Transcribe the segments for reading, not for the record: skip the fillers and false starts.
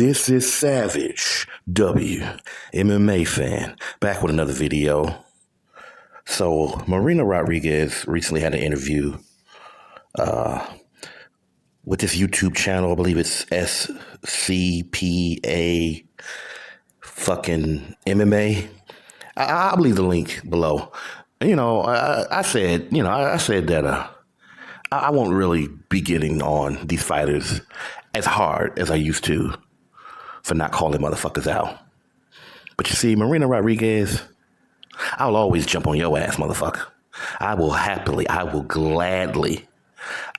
This is Savage WMMA fan back with another video. So Marina Rodriguez recently had an interview with this YouTube channel. I believe it's SCPA fucking MMA. I'll leave the link below. You know, I said that I won't really be getting on these fighters as hard as I used to for not calling motherfuckers out. But you see, Marina Rodriguez, I'll always jump on your ass, motherfucker. I will gladly,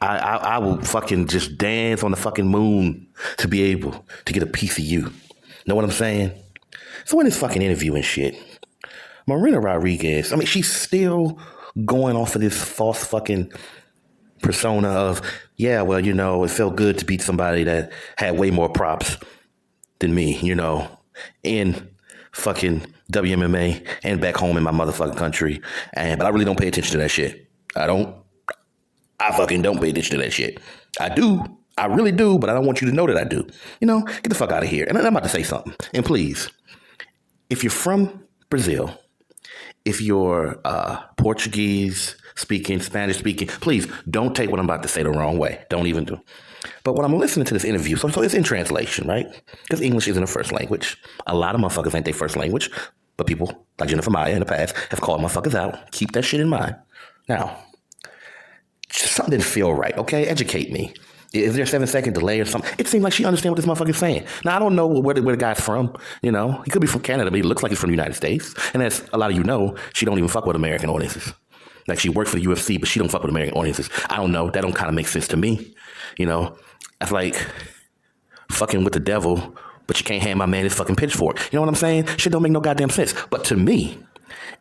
I will fucking just dance on the fucking moon to be able to get a piece of you. Know what I'm saying? So in this fucking interview and shit, Marina Rodriguez, I mean, she's still going off of this false fucking persona of, yeah, well, you know, it felt good to beat somebody that had way more props than me, you know, in fucking WMMA and back home in my motherfucking country. But I really don't pay attention to that shit. I fucking don't pay attention to that shit. I really do, but I don't want you to know that I do. You know, get the fuck out of here. And I'm about to say something. And please, if you're from Brazil, if you're Portuguese speaking, Spanish speaking, please don't take what I'm about to say the wrong way. Don't even do. But when I'm listening to this interview, so it's in translation, right? Because English isn't a first language. A lot of motherfuckers ain't their first language, but people like Jennifer Maya in the past have called motherfuckers out. Keep that shit in mind. Now, just something didn't feel right, okay? Educate me. Is there a 7-second delay or something? It seemed like she understands what this motherfucker's saying. Now, I don't know where the guy's from, you know? He could be from Canada, but he looks like he's from the United States. And as a lot of you know, she don't even fuck with American audiences. Like, she worked for the UFC, but she don't fuck with American audiences. I don't know. That don't kind of make sense to me, you know? That's like fucking with the devil, but you can't hand my man his fucking pitchfork. You know what I'm saying? Shit don't make no goddamn sense. But to me,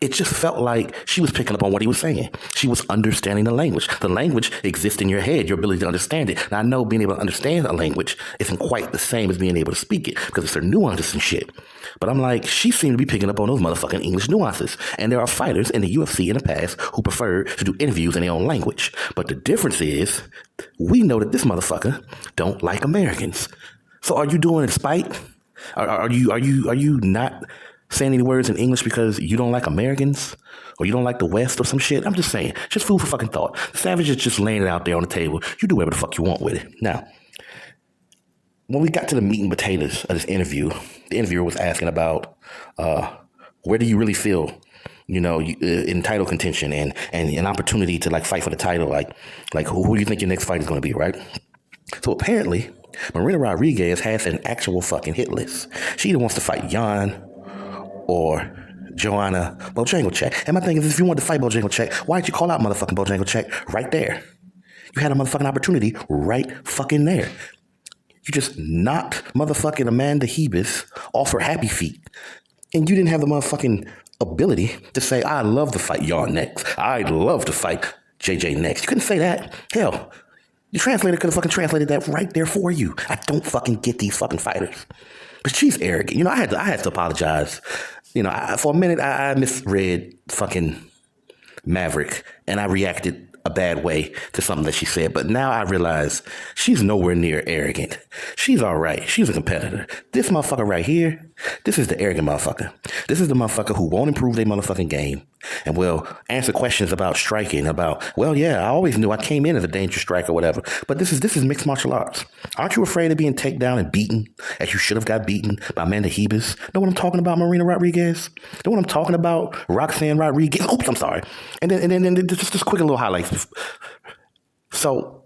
it just felt like she was picking up on what he was saying. She was understanding the language. The language exists in your head, your ability to understand it. Now, I know being able to understand a language isn't quite the same as being able to speak it because it's their nuances and shit. But I'm like, she seemed to be picking up on those motherfucking English nuances. And there are fighters in the UFC in the past who prefer to do interviews in their own language. But the difference is, we know that this motherfucker don't like Americans. So are you doing it in spite? Are you not saying any words in English because you don't like Americans or you don't like the West or some shit? I'm just saying, just food for fucking thought. Savage is just laying it out there on the table. You do whatever the fuck you want with it. Now, when we got to the meat and potatoes of this interview, the interviewer was asking about where do you really feel, you know, in title contention and an opportunity to like fight for the title, like who do you think your next fight is going to be, right? So apparently, Marina Rodriguez has an actual fucking hit list. She either wants to fight Jan or Joanna Bojangles. And my thing is, if you wanted to fight Bojangles, why didn't you call out motherfucking Bojangles right there? You had a motherfucking opportunity right fucking there. You just knocked motherfucking Amanda Hebus off her happy feet. And you didn't have the motherfucking ability to say, I'd love to fight Jan next. I'd love to fight JJ next. You couldn't say that. Hell, your translator could have fucking translated that right there for you. I don't fucking get these fucking fighters. But she's arrogant. You know, I had to apologize. You know, for a minute, I misread fucking Maverick, and I reacted a bad way to something that she said. But now I realize she's nowhere near arrogant. She's all right. She's a competitor. This motherfucker right here, this is the arrogant motherfucker. This is the motherfucker who won't improve their motherfucking game and will answer questions about striking, about, well, yeah, I always knew I came in as a dangerous striker or whatever. But this is mixed martial arts. Aren't you afraid of being taken down and beaten as you should have got beaten by Amanda Hebus? Know what I'm talking about, Marina Rodriguez? Know what I'm talking about, Roxanne Rodriguez? Oops, I'm sorry. And then just quick little highlights. So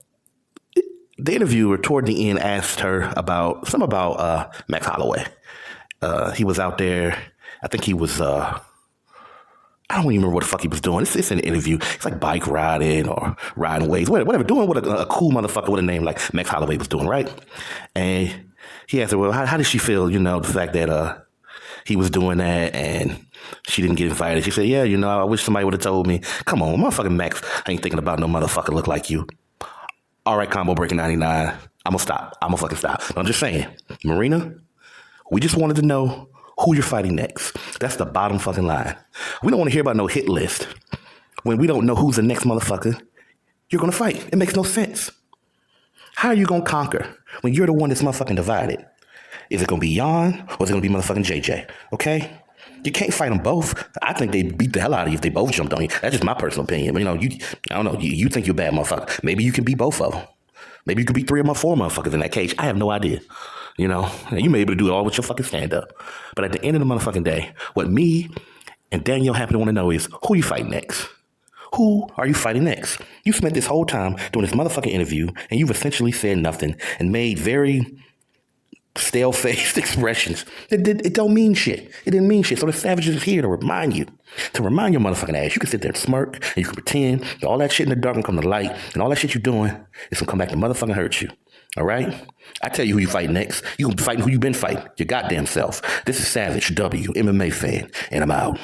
the interviewer toward the end asked her about Max Holloway. He was out there. I think he was, I don't even remember what the fuck he was doing. It's an interview. It's like bike riding or riding waves, whatever, doing what a cool motherfucker with a name like Max Holloway was doing, right? And he asked her, well, how did she feel, you know, the fact that he was doing that and she didn't get invited? She said, yeah, you know, I wish somebody would have told me. Come on, motherfucking Max, I ain't thinking about no motherfucker look like you. All right, Combo Breaking 99. I'm gonna stop. I'm gonna fucking stop. But I'm just saying, Marina, we just wanted to know who you're fighting next. That's the bottom fucking line. We don't want to hear about no hit list when we don't know who's the next motherfucker you're going to fight. It makes no sense. How are you going to conquer when you're the one that's motherfucking divided? Is it going to be Jan or is it going to be motherfucking JJ? Okay? You can't fight them both. I think they beat the hell out of you if they both jumped on you. That's just my personal opinion. But, I don't know. You think you're a bad motherfucker. Maybe you can beat both of them. Maybe you could beat 3 or 4 motherfuckers in that cage. I have no idea. You may be able to do it all with your fucking stand-up. But at the end of the motherfucking day, what me and Danielle happen to want to know is, who you fighting next? Who are you fighting next? You spent this whole time doing this motherfucking interview, and you've essentially said nothing and made very stale-faced expressions. It don't mean shit. It didn't mean shit. So the Savage is here to remind your motherfucking ass. You can sit there and smirk, and you can pretend that all that shit in the dark will come to light, and all that shit you're doing is gonna come back to motherfucking hurt you. All right? I tell you who you fight next. You gonna be fighting who you been fighting. Your goddamn self. This is Savage, WMMA fan, and I'm out.